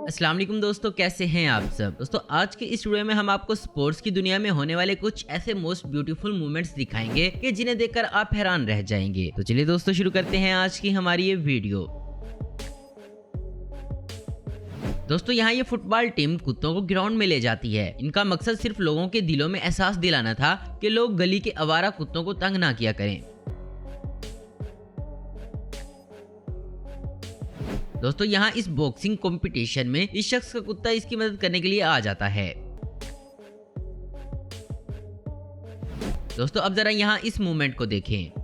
अस्सलाम वालेकुम दोस्तों, कैसे हैं आप सब। दोस्तों आज के इस वीडियो में हम आपको स्पोर्ट्स की दुनिया में होने वाले कुछ ऐसे मोस्ट ब्यूटीफुल मोमेंट्स दिखाएंगे कि जिन्हें देखकर आप हैरान रह जाएंगे। तो चलिए दोस्तों शुरू करते हैं आज की हमारी ये वीडियो। दोस्तों यहाँ ये फुटबॉल टीम कुत्तों को ग्राउंड में ले जाती है। इनका मकसद सिर्फ लोगों के दिलों में एहसास दिलाना था कि लोग गली के आवारा कुत्तों को तंग ना किया करें। दोस्तों यहाँ इस बॉक्सिंग कंपटीशन में इस शख्स का कुत्ता इसकी मदद करने के लिए आ जाता है। दोस्तों अब जरा यहाँ इस मूवमेंट को देखें।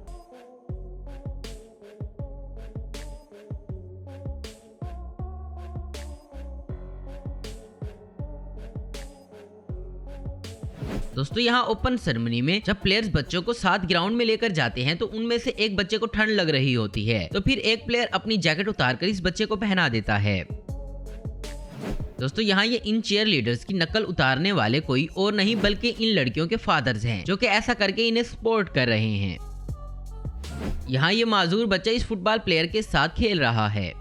दोस्तों यहाँ ओपन सेरेमनी में जब प्लेयर्स बच्चों को साथ ग्राउंड में लेकर जाते हैं तो उनमें से एक बच्चे को ठंड लग रही होती है, तो फिर एक प्लेयर अपनी जैकेट उतारकर इस बच्चे को पहना देता है। दोस्तों यहाँ ये इन चीयर लीडर्स की नकल उतारने वाले कोई और नहीं बल्कि इन लड़कियों के फादर्स हैं, जो कि ऐसा करके इन्हें सपोर्ट कर रहे हैं। यहाँ ये माजूर बच्चा इस फुटबॉल प्लेयर के साथ खेल रहा है।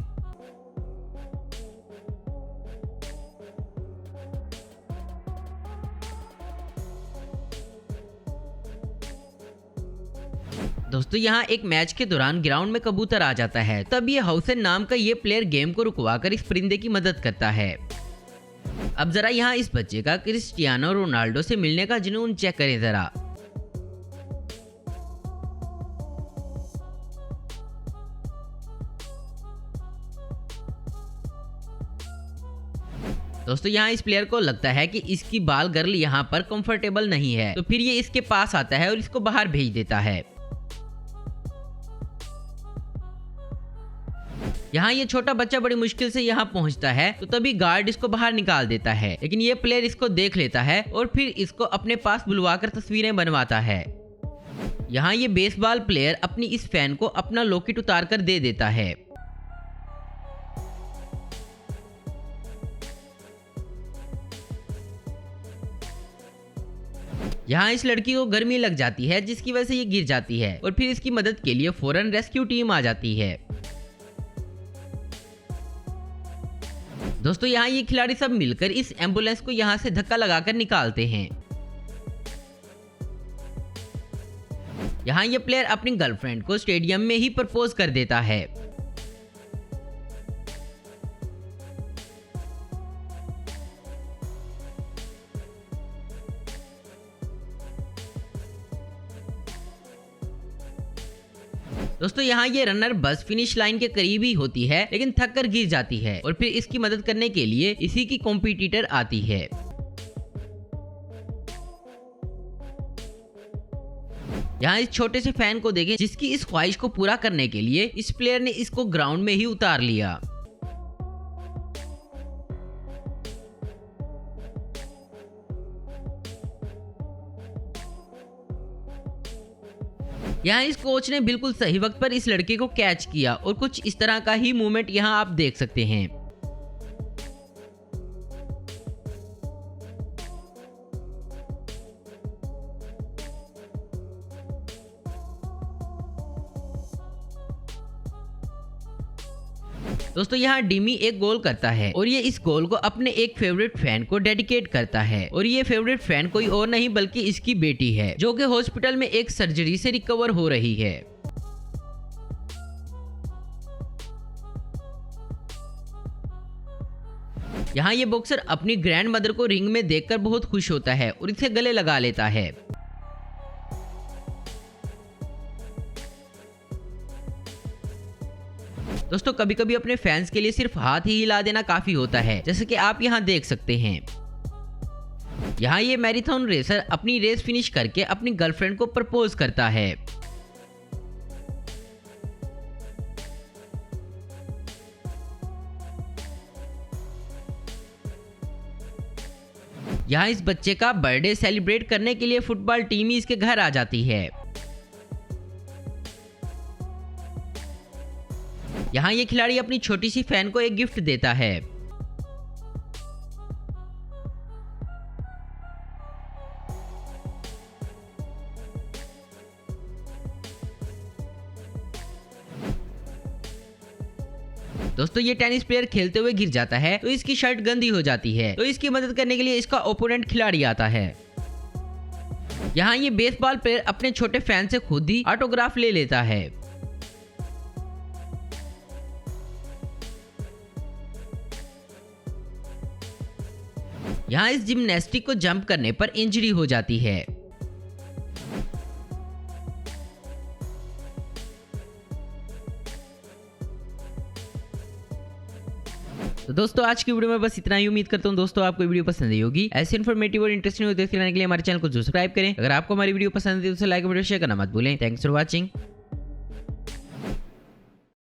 दोस्तों यहाँ एक मैच के दौरान ग्राउंड में कबूतर आ जाता है, तब ये हाउसेन नाम का ये प्लेयर गेम को रुकवाकर इस परिंदे की मदद करता है। अब जरा यहाँ इस बच्चे का क्रिस्टियानो रोनाल्डो से मिलने का जुनून चेक करें जरा। दोस्तों यहाँ इस प्लेयर को लगता है कि इसकी बाल गर्ल यहाँ पर कंफर्टेबल नहीं है, तो फिर ये इसके पास आता है और इसको बाहर भेज देता है। यहाँ ये छोटा बच्चा बड़ी मुश्किल से यहाँ पहुँचता है, तो तभी गार्ड इसको बाहर निकाल देता है, लेकिन ये प्लेयर इसको देख लेता है और फिर इसको अपने पास बुलवाकर तस्वीरें बनवाता है। यहाँ ये बेसबॉल प्लेयर अपनी इस फैन को अपना लॉकेट उतार कर दे देता है। यहाँ इस लड़की को गर्मी लग जाती है, जिसकी वजह से ये गिर जाती है और फिर इसकी मदद के लिए फौरन रेस्क्यू टीम आ जाती है। दोस्तों यहाँ ये खिलाड़ी सब मिलकर इस एम्बुलेंस को यहाँ से धक्का लगाकर निकालते हैं। यहाँ ये प्लेयर अपनी गर्लफ्रेंड को स्टेडियम में ही प्रपोज कर देता है। दोस्तों यहाँ ये रनर बस फिनिश लाइन के करीब ही होती है, लेकिन थक कर गिर जाती है और फिर इसकी मदद करने के लिए इसी की कॉम्पिटिटर आती है। यहाँ इस छोटे से फैन को देखें, जिसकी इस ख्वाहिश को पूरा करने के लिए इस प्लेयर ने इसको ग्राउंड में ही उतार लिया। यहाँ इस कोच ने बिल्कुल सही वक्त पर इस लड़के को कैच किया और कुछ इस तरह का ही मूवमेंट यहाँ आप देख सकते हैं। दोस्तों यहाँ डिमी एक गोल करता है और ये इस गोल को अपने एक फेवरेट फैन को डेडिकेट करता है, और ये फेवरेट फैन कोई और नहीं बल्कि इसकी बेटी है, जो कि हॉस्पिटल में एक सर्जरी से रिकवर हो रही है। यहाँ ये बॉक्सर अपनी ग्रैंड मदर को रिंग में देखकर बहुत खुश होता है और इसे गले लगा लेता है। दोस्तों कभी कभी अपने फैंस के लिए सिर्फ हाथ ही हिला देना काफी होता है, जैसे कि आप यहाँ देख सकते हैं। यहाँ ये मैराथन रेसर अपनी रेस फिनिश करके अपनी गर्लफ्रेंड को प्रपोज करता है। यहाँ इस बच्चे का बर्थडे सेलिब्रेट करने के लिए फुटबॉल टीम ही इसके घर आ जाती है। यहाँ ये खिलाड़ी अपनी छोटी सी फैन को एक गिफ्ट देता है। दोस्तों दोस्तों ये टेनिस प्लेयर खेलते हुए गिर जाता है तो इसकी शर्ट गंदी हो जाती है, तो इसकी मदद करने के लिए इसका ओपोनेंट खिलाड़ी आता है। यहाँ ये बेसबॉल प्लेयर अपने छोटे फैन से खुद ही ऑटोग्राफ ले लेता है। यहाँ इस जिम्नास्टिक को जंप करने पर इंजरी हो जाती है। तो दोस्तों आज की वीडियो में बस इतना ही। उम्मीद करता हूँ दोस्तों आपको वीडियो पसंद आई होगी। ऐसे इन्फॉर्मेटिव और इंटरेस्टिंग वीडियो देखने के लिए हमारे चैनल को सब्सक्राइब करें। अगर आपको हमारी वीडियो पसंद है तो उसे लाइक और शेयर करना मत भूलें। Thanks for watching.